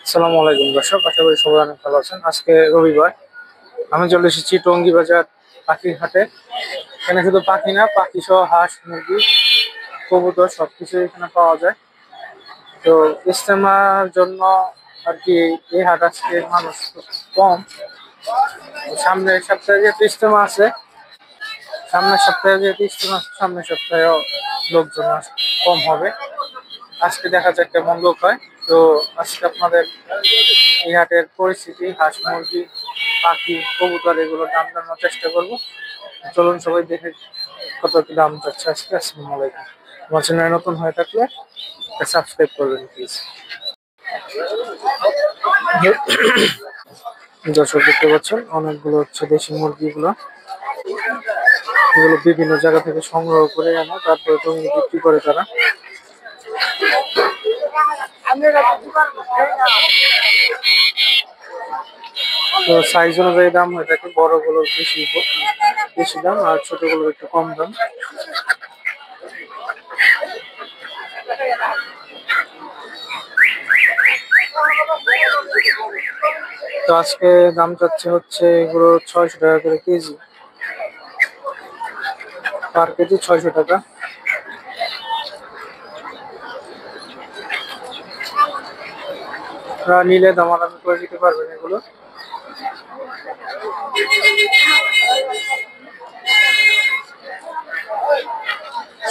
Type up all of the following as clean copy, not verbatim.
আসসালামু আলাইকুম দর্শক, আশা করি সবাই অনেক ভালো আছেন। আজকে রবিবার, আমি চলে এসেছি টঙ্গী বাজার পাখির হাটে। এখানে শুধু পাখি না, পাখি সহ হাঁস, মুরগি, কবুতর সবকিছু এখানে পাওয়া যায়। তো ইজতেমার জন্য আর কি এই হাট আজকে মানুষ কম। সামনের সপ্তাহে যেহেতু ইজতেমা আছে, সামনের সপ্তাহেও লোকজন কম হবে। আজকে দেখা যাক কেমন লোক হয়। তো আজকে আপনাদের এই হাটের পরিস্থিতি, হাঁস, মুরগি, পাখি, কবুতর এগুলোর দাম জানানোর চেষ্টা করবো। চলুন সবাই দেখে কত কি দাম যাচ্ছে আজকে। আসসালামু আলাইকুম। আমার চ্যানেল নতুন হয়ে থাকলে সাবস্ক্রাইব করবেন প্লিজ। দর্শক দেখতে পাচ্ছেন অনেকগুলো হচ্ছে দেশি মুরগিগুলো, এগুলো বিভিন্ন জায়গা থেকে সংগ্রহ করে আনে, তারপরে তুমি বিক্রি করে তারা। তো সাইজ অনুযায়ী দাম হয়ে থাকে, বড়গুলোর বেশি বেশি দাম আর ছোটগুলোর একটু কম দাম। তো আজকে দাম যাচ্ছে হচ্ছে এগুলো 600 টাকা করে কেজি, পার কেজি 600 টাকা। আপনারা নিলে দামাদামি করে দিতে পারবেন এগুলো।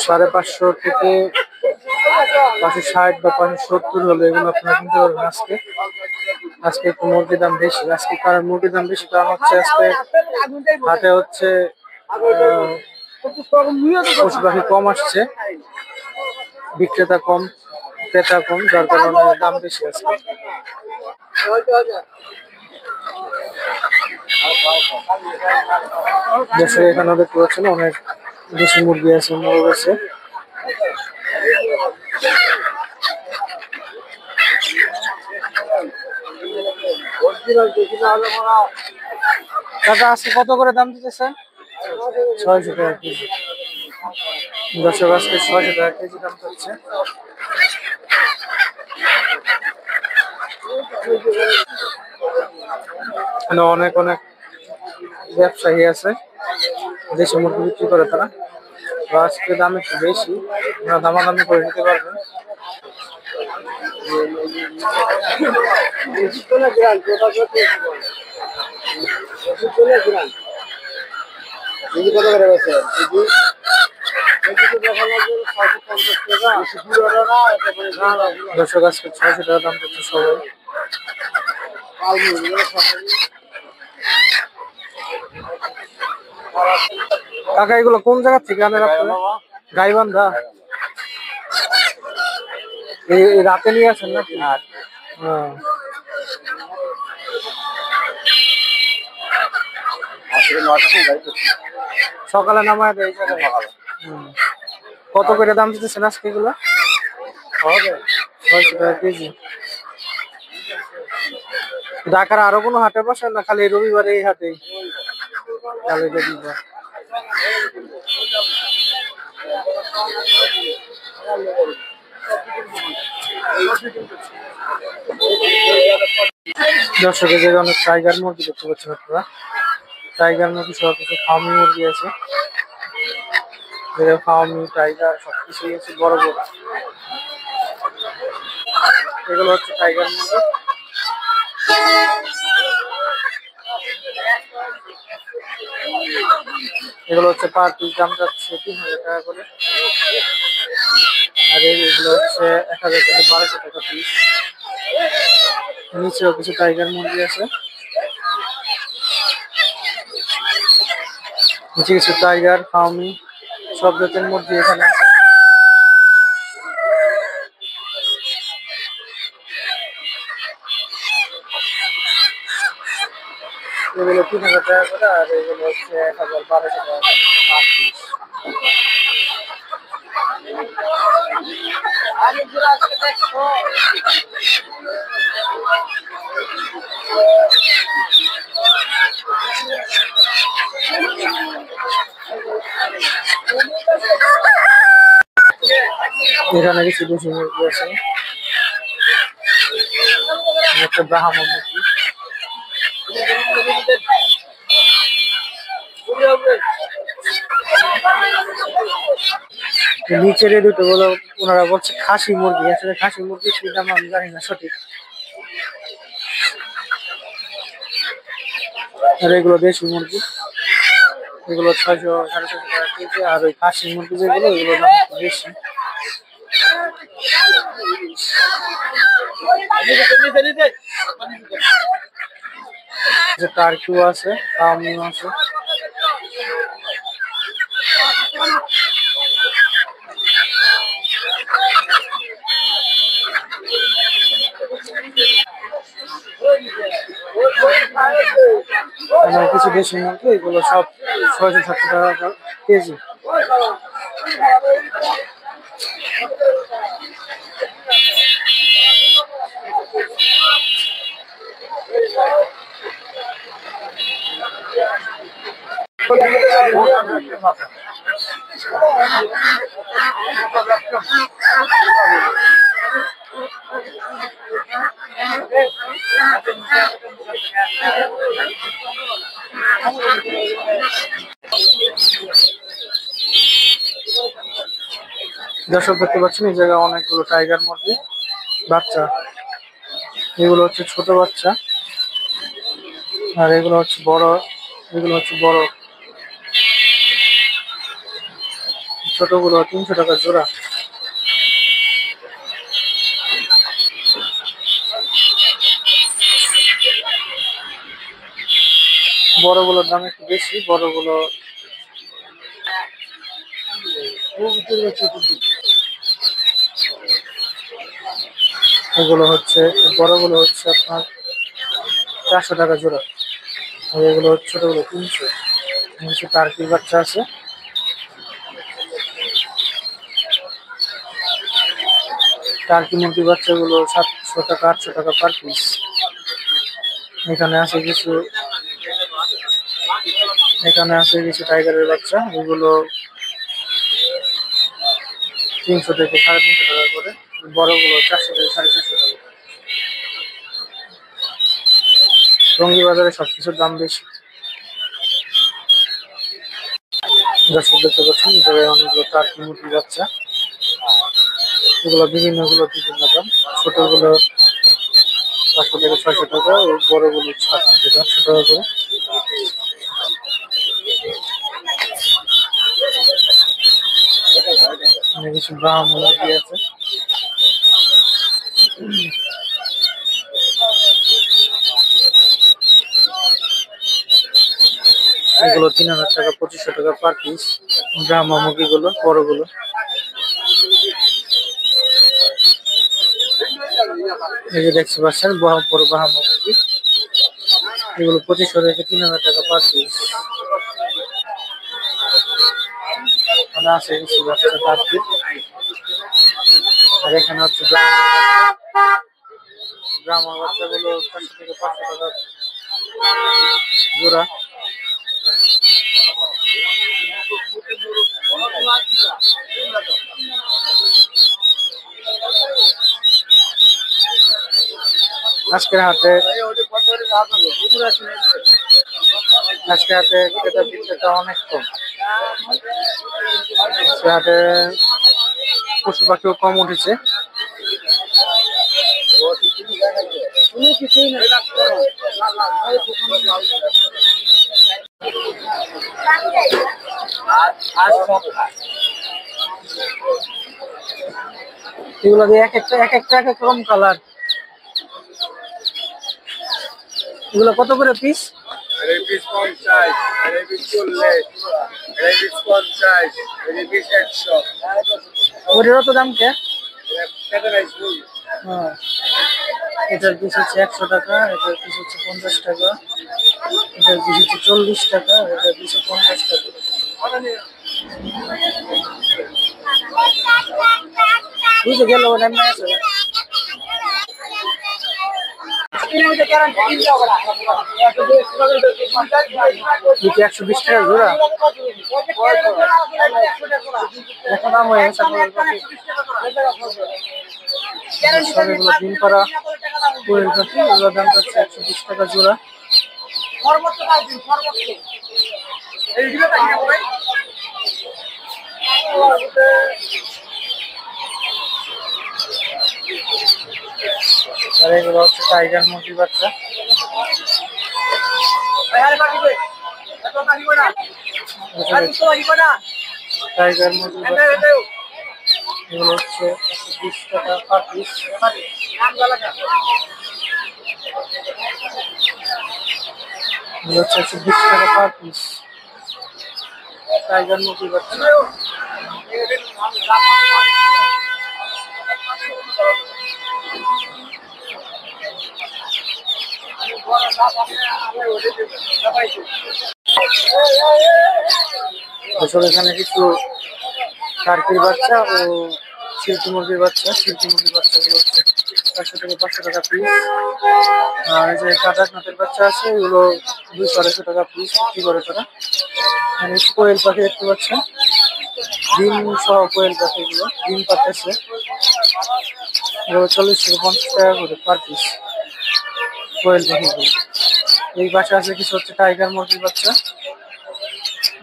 $550 থেকে 560 বা 570 হলে এগুলো আপনারা কিনতে পারবেন আজকে। আজকে একটু মুরগির দাম বেশি, আজকে কারণ মুরগির দাম বেশি কারণ হচ্ছে আজকে হাটে হচ্ছে পশু পাখি কম আসছে, বিক্রেতা কম, ক্রেতা কম, যার কারণে দাম বেশি আছে। দেশে এখানে দেখতে পাচ্ছেন অনেক দেশি মুরগি আছে, মোরগ আছে। কাকা আজকে কত করে দাম দিতেছেন? 600 টাকা কেজি। দর্শক আজকে 600 টাকা কেজি দাম হচ্ছে। অনেক অনেক ব্যবসায়ী আছে, দেশি মুরগি বিক্রি করে তারা। তো আজকে দাম একটু বেশি, আপনারা দামাদামি করে নিতে পারবেন। দর্শক আজকে 600 টাকা দাম করছে সবাই। কাকা এগুলো কোন জায়গা থেকে আনেন আপনারা? গাইবান্ধা। এই রাতে নিয়ে আসেন নাকি? সকালে নামায় দেয়। কত করে দাম দিতেছেন আজকে এগুলো? 600 টাকা কেজি। ঢাকার আরো কোনো হাটে বসেন না খালি রবিবারে এই হাটেই? খালি রবিবার। দর্শকের জায়গায় অনেক টাইগার মুরগি দেখতে পাচ্ছেন আপনারা। টাইগার মুরগি সহ কিছু ফার্মি মুরগি আছে, ফার্মি টাইগার সবকিছুই আছে বড় বড়। এগুলো হচ্ছে টাইগার মুরগি। এগুলো হচ্ছে পার পিস দাম যাচ্ছে 3000 টাকা করে, আর এগুলো হচ্ছে 1000 থেকে 1200 টাকা পিস। নিচেও কিছু টাইগার মুরগি আছে, নিচে কিছু টাইগার, ফার্মি সব জাতের মুরগি এখানে আছে। এগুলো 3000 টাকা করে, আর এগুলো হচ্ছে 1200 টাকা পার পিস। এখানে কিছু দেশি মুরগি আছে, হচ্ছে ব্রাহ্মণ মুরগি। নিচের এই দুটো বলো ওনারা বলছে খাসি মুরগি, আসলে খাসি মুরগি কি দাম আমি জানি না সঠিক। আর এগুলো দেশি মুরগি, এগুলো 600-650 টাকা কেজি। আর ওই খাসি মুরগি যেগুলো এগুলো দাম একটু বেশি। যে টার্কিও আছে, ফার্মিও আছে। কিছু দেশি মুরগি, এগুলো সব 670 টাকা কেজি। দর্শক দেখতে পাচ্ছেন এই জায়গায় অনেকগুলো টাইগার মুরগি বাচ্চা। এগুলো হচ্ছে ছোট বাচ্চা, আর এগুলো হচ্ছে বড়। এগুলো হচ্ছে বড়, ছোটগুলো 300 টাকা জোড়া। বড়গুলোর দাম একটু বেশি, বড়গুলো এগুলো হচ্ছে বড়গুলো হচ্ছে আপনার 400 টাকা জোড়া। আর এগুলো হচ্ছে ছোটগুলো 300। নিচে টার্কির বাচ্চা আছে। টার্কি মুরগির বাচ্চাগুলো 700 টাকা 800 টাকা পার পিস। এখানে আছে কিছু টাইগারের বাচ্চা, এগুলো 300 থেকে 350 টাকা করে। বড়গুলো 400 থেকে 450 টাকা। টঙ্গী বাজারে সবকিছুর দাম বেশি। দর্শক দেখতে পাচ্ছেন এই জায়গায় অনেকগুলো টার্কি মুরগির বাচ্চা। এগুলো বিভিন্ন দাম। ছোটগুলো 500 থেকে 600 টাকা, ও বড়গুলো 700 থেকে 800 টাকা করে। কিছু ব্রাহ্মণ মুরগি আছে। এগুলো 3000 টাকা 2500 টাকা পার পিস। ব্রাহ্মণ মুরগিগুলো বড়গুলো। এই যে দেখতে পাচ্ছেন বড় ব্রাহ্মণ মুরগি, এগুলো 2500 থেকে 3000 টাকা পার পিস। মানে আছে কিছু বাচ্চা টার্কি। আর এখানে হচ্ছে ব্রাহ্মণ বাচ্চাগুলো 400 থেকে 500 টাকা জোড়া। আজকের হাটে ক্রেতা বিক্রেতা অনেক কম। হাটে পশু পাখিও কম উঠেছে। এগুলো দিয়ে এক একটা রকম কালার। এগুলো কত করে piece? Piece 50, piece 40, piece 50, piece 100। ওটারও তো দাম কে? হ্যাঁ, এটার পিস হচ্ছে 100 টাকা, এটার পিস হচ্ছে 50 টাকা, এটার পিস হচ্ছে 40 টাকা, এটার পিস 50 টাকা। বুঝে গেল ওটা না আছে। এটা 120 টাকা জোড়া। এখন দাম হয়ে গেছে। সব এগুলো ডিম পাড়া কোয়েল পাখি, এগুলোর দাম হচ্ছে 120 টাকা জোড়া। আর এগুলো হচ্ছে টাইগার মুরগির বাচ্চা। টাইগার মুরগির বাচ্চা এগুলো হচ্ছে 120 টাকা পার পিস। এগুলো হচ্ছে 120 টাকা পার পিস টাইগার মুরগির বাচ্চা। আসলে এখানে কিছু টার্কির বাচ্চা ও সিল্কি মুরগির বাচ্চা। সিল্কি মুরগির বাচ্চাগুলো হচ্ছে 400 থেকে 500 টাকা পিস। আর এই যে কাটাকনাথের বাচ্চা আছে এগুলো 200-250 টাকা পিস বিক্রি করে তারা। এখানে কোয়েল পাখি দেখতে পাচ্ছেন, ডিম সহ কোয়েল পাখি, এগুলো ডিম পাচ্ছে। এগুলো 40 থেকে 50 টাকা করে পার পিস কোয়েল পাখিগুলো। এই পাশে আছে কিছু হচ্ছে টাইগার মুরগির বাচ্চা,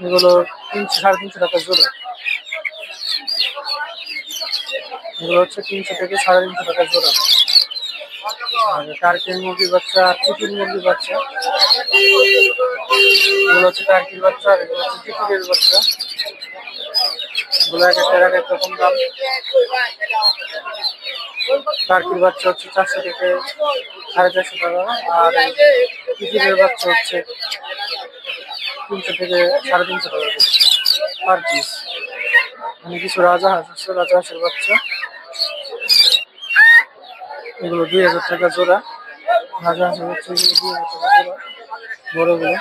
এগুলো 300-350 টাকা জোড়া। এগুলো হচ্ছে 300 থেকে 350 টাকা জোড়া। আর টার্কির মুরগির বাচ্চা আর চিকেন মুরগির বাচ্চা, এগুলো হচ্ছে টার্কির বাচ্চা আর এগুলো হচ্ছে চিকেনের বাচ্চা। এগুলো এক এক রকম দাম। টার্কির বাচ্চা হচ্ছে 400 থেকে 450 টাকা, আর চিকেনের বাচ্চা হচ্ছে 300 থেকে 350 টাকা পার পিস। মানে কিছু রাজহাঁস আছে, রাজহাঁসের বাচ্চা, এগুলো 2000 টাকা জোড়া। রাজহাঁসের বাচ্চা এগুলো 2000 টাকা জোড়া বড়গুলো।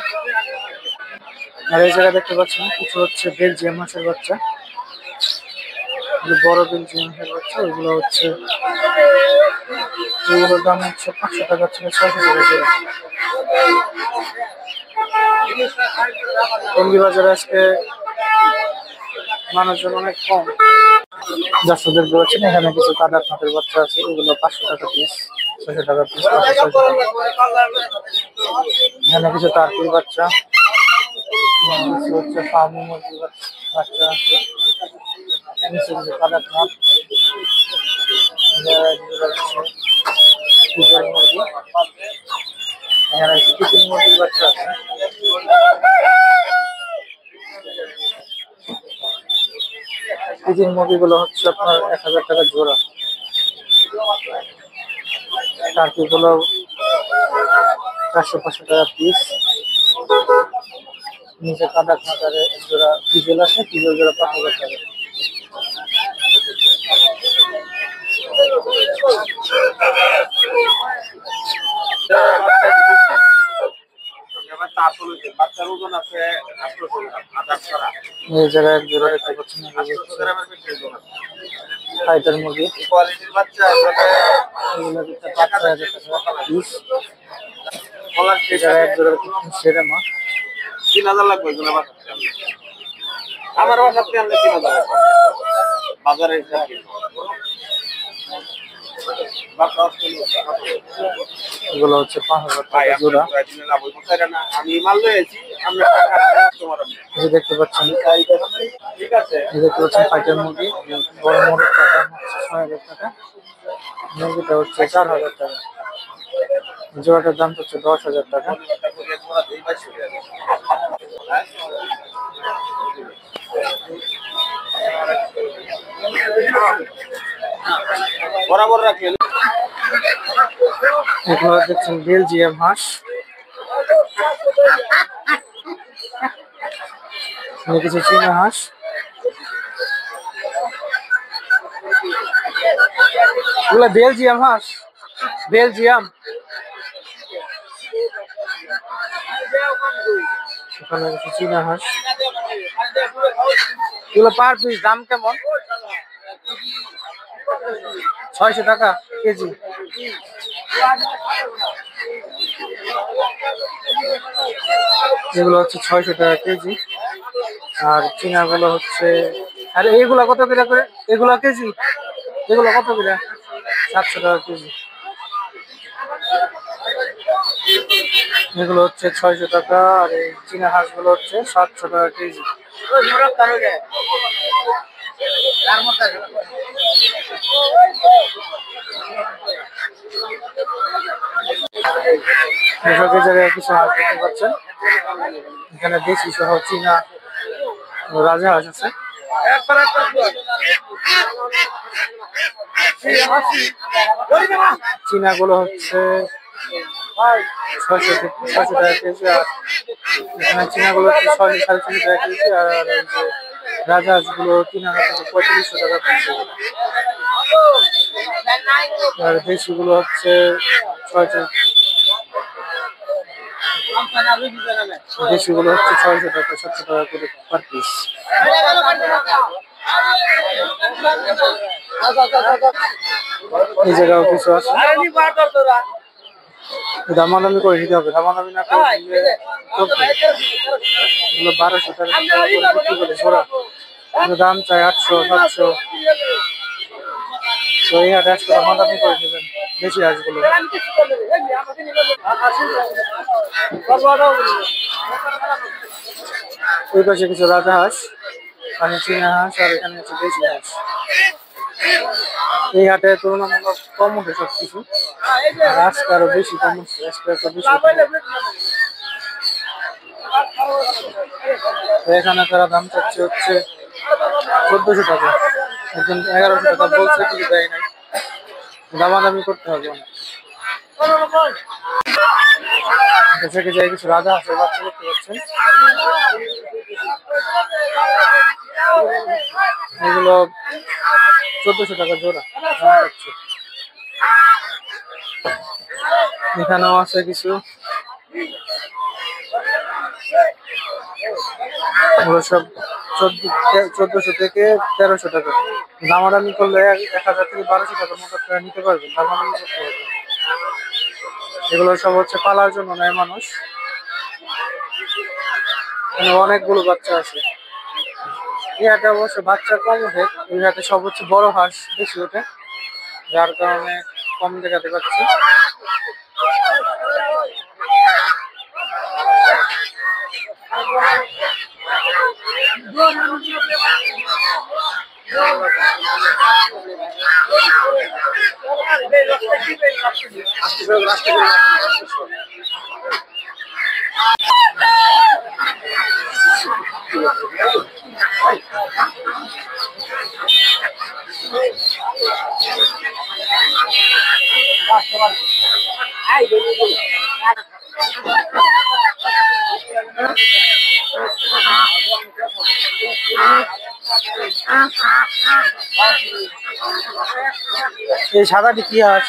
আর এই জায়গায় দেখতে পাচ্ছেন কিছু হচ্ছে বেলজিয়াম হাঁসের বাচ্চা, বড় বেলজিয়াম হাঁসের বাচ্চা। এগুলো হচ্ছে এগুলোর দাম হচ্ছে 500 টাকা থেকে 600 টাকা জোড়া। টঙ্গী বাজারে আজকে মানুষজন অনেক কম। দর্শক দেখতে পাচ্ছেন এখানে কিছু কাদাকনাথের বাচ্চা আছে, এগুলো 500 টাকা পিস, 600 টাকা পিস। এখানে কিছু টার্কির বাচ্চা, কিছু হচ্ছে ফার্মি মুরগির বাচ্চা আছে, কিছু কাদাকনাথ, মুরগি, এখানে চিকেন মুরগির বাচ্চা আছে। চিকেন মুরগিগুলো হচ্ছে আপনার 1000 টাকা জোড়া। টার্কিগুলো 400-500 টাকা পিস। নিচে কাদাকনাথ আর জোড়া পিজেল আছে, পিজেল জোড়া 5000 টাকা। এই জায়গায় এক জোড়া দেখতে পাচ্ছেন, ফাইটার মুরগি, কোয়ালিটির বাচ্চা এগুলো 5000 টাকা পিস। এই জায়গায় এক জোড়া সেরা মা 3000 লাগবে এগুলো বাচ্চা। আমার বাসাতে আনলে 3000 লাগবে বাজারে হিসাবে। এগুলো হচ্ছে 5000 টাকা জোড়া। আমি মাল লয়েছি, আমরা দেখতে পাচ্ছেন, ঠিক আছে। দেখতে পাচ্ছেন ফাইটার মুরগি, বড় মোরগটার দাম হচ্ছে 6000 টাকা, মুরগিটা হচ্ছে 4000 টাকা, জোড়াটার দাম হচ্ছে 10,000 টাকা। বরাবর রাখলেন। এগুলো দেখছেন বেলজিয়াম হাঁস, কিছু চীনা হাঁস, এগুলো বেলজিয়াম হাঁস, বেলজিয়াম। এখানে কিছু চীনা হাঁস, এগুলো পার পিস দাম কেমন? 600 টাকা কেজি। এগুলো হচ্ছে 600 টাকা কেজি। আর চীনা গুলো হচ্ছে, আর এইগুলা কত করে করে? এগুলো কেজি, এগুলো কত করে? 700 টাকা কেজি। এগুলো হচ্ছে 600 টাকা, আর এই চীনা হাঁসগুলো হচ্ছে 700 টাকা কেজি। দর্শক এই জায়গায় কিছু হাঁস দেখতে পাচ্ছেন, এখানে দেশি সহ চীনা রাজা হাঁস আছে। চীনা গুলো হচ্ছে 600 টাকা কেজি, আর এখানে চীনা গুলো হচ্ছে 600 সাড়ে 600 টাকা কেজি, আর এই যে রাজা হাঁস গুলো 3000 থেকে 3500 টাকা কেজি, আর দেশি গুলো হচ্ছে 600, দেশি গুলো হচ্ছে 600 টাকা 700 টাকা করে পার পিস। এই জায়গাও কিছু আছে, দামাদামি করে নিতে হবে, দামাদামি না করে নিলে চলবে। এগুলো 1200 টাকা করে বিক্রি করে জোড়া, দাম চাই 800 700। তো এই হাটে আসলে দামাদামি করে নেবেন বেশি হাঁসগুলো। ওই পাশে কিছু রাজা হাঁস, মানে চীনা হাঁস, আর এখানে হচ্ছে দেশি হাঁস। এই হাটে তুলনামূলক কম উঠে সবকিছু, আর আজকে আরো বেশি কম উঠছে, আজকে একটা বেশি উঠে। তো এখানে তারা দাম চাচ্ছে হচ্ছে 1400 টাকা, একজন 1100 টাকা বলছে কিন্তু দেয় নাই, দামাদামি করতে হবে অনেক। থেকে যায় কিছু রাজা হাঁসের বাচ্চা দেখতে পাচ্ছেন, এগুলো 1400 টাকা জোড়া দাম চাচ্ছে। এখানেও আছে কিছু, এগুলো সব 1400 থেকে 1300 টাকা। দামাদামি করলে 1000 থেকে 1200 টাকার মতো আপনারা নিতে পারবেন, দামাদামি করতে পারবেন। এগুলো সব হচ্ছে পালার জন্য নেয় মানুষ, অনেকগুলো বাচ্চা আছে। এই হাটে অবশ্য বাচ্চা কম ওঠে, এই হাটে সব হচ্ছে বড় হাঁস বেশি ওঠে, যার কারণে কম দেখাতে পাচ্ছি। এই সাদাটি কি হাঁস?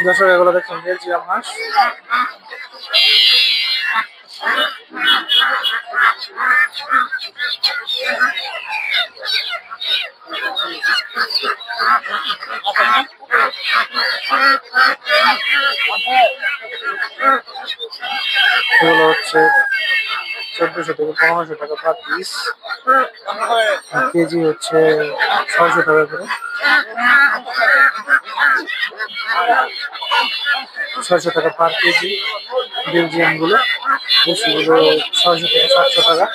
দর্শক এগুলো দেখছেন বেলজিয়াম হাঁস। এগুলো হচ্ছে 1400 থেকে 1500 টাকা পার পিস, কেজি হচ্ছে 600 টাকা করে, 600 টাকা পার কেজি। বেলজিয়াম গুলো দেশিগুলো 600 থেকে 700 টাকা।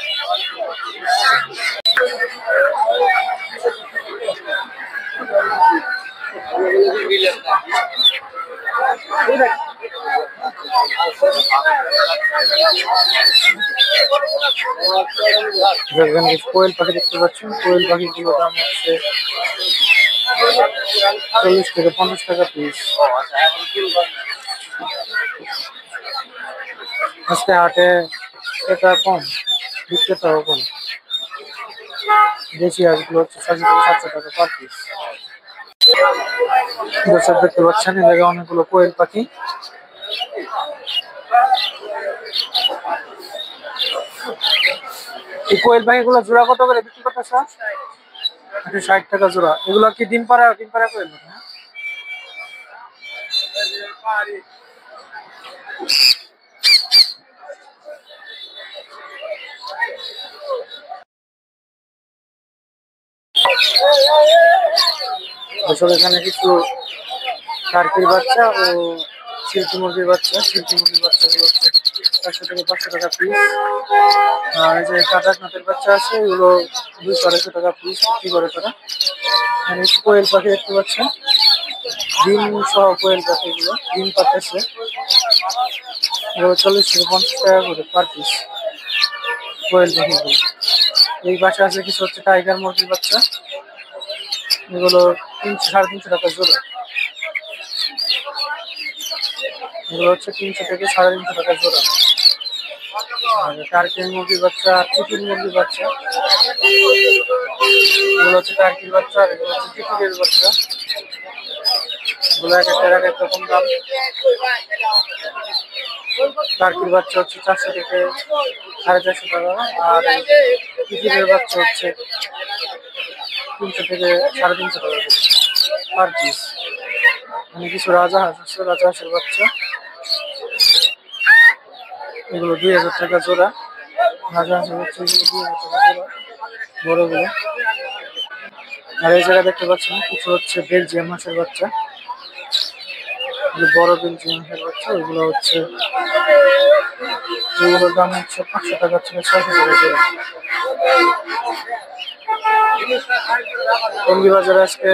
এখানে কোয়েল পাখি দেখতে পাচ্ছেন, কোয়েল পাখিগুলোর দাম হচ্ছে 40 থেকে 50 টাকা পিস। আজকে হাটে এটা কম, বিক্রেতাও কম। দেশি হাঁসগুলো হচ্ছে 600 থেকে 700 টাকা পার পিস। দর্শক দেখতে পাচ্ছেন এই জায়গায় অনেকগুলো কোয়েল পাখি। এই কোয়েল পাখিগুলো জোড়া কত করে বিক্রি করতেছ? 60 টাকা জোড়া। এগুলো কি ডিম পাড়া কোয়েল পাখি? আসলে এখানে কিছু টার্কির বাচ্চা ও সিল্কি মুরগির বাচ্চা, সিল্কি মুরগির বাচ্চাগুলো হচ্ছে 400 থেকে 500 টাকা পিস। আর এই যে কাদাকনাথের বাচ্চা আছে এগুলো 200-250 টাকা পিস বিক্রি করে তারা। এখানে কোয়েল পাখি দেখতে পাচ্ছেন, ডিম সহ কোয়েল পাখি, এগুলো ডিম পাঠাচ্ছে, এগুলো 40 থেকে 50 টাকা করে পার পিস কোয়েল পাখিগুলো। এই পাশে আছে কিছু হচ্ছে টাইগার মুরগির বাচ্চা, এগুলো 300-350 টাকা জোড়া। এগুলো হচ্ছে 300 থেকে 350 টাকা জোড়া। আর টার্কির মুরগির বাচ্চা, তিতির মুরগির বাচ্চা, এগুলো হচ্ছে টার্কির বাচ্চা আর এগুলো হচ্ছে তিতিরের বাচ্চা। এগুলো এক একটা এক এক রকম দাম। টার্কির বাচ্চা হচ্ছে 400 থেকে 450 টাকা, আর তিতিরের বাচ্চা হচ্ছে 300 থেকে 350 টাকা পার পিস। মানে কিছু রাজহাঁস আছে, রাজহাঁসের বাচ্চা, এগুলো 2000 টাকা জোড়া। রাজহাঁসের বাচ্চা এগুলো 2000 টাকা জোড়া বড়গুলো। আর এই জায়গায় দেখতে পাচ্ছেন কিছু হচ্ছে বেলজিয়াম হাঁসের বাচ্চা, যে বড় বেলজিয়াম হাঁসের বাচ্চা, ওইগুলো হচ্ছে যেগুলোর দাম হচ্ছে 500 টাকা থেকে 600 টাকা জোড়া। টঙ্গী বাজারে আজকে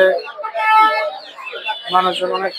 মানুষজন অনেক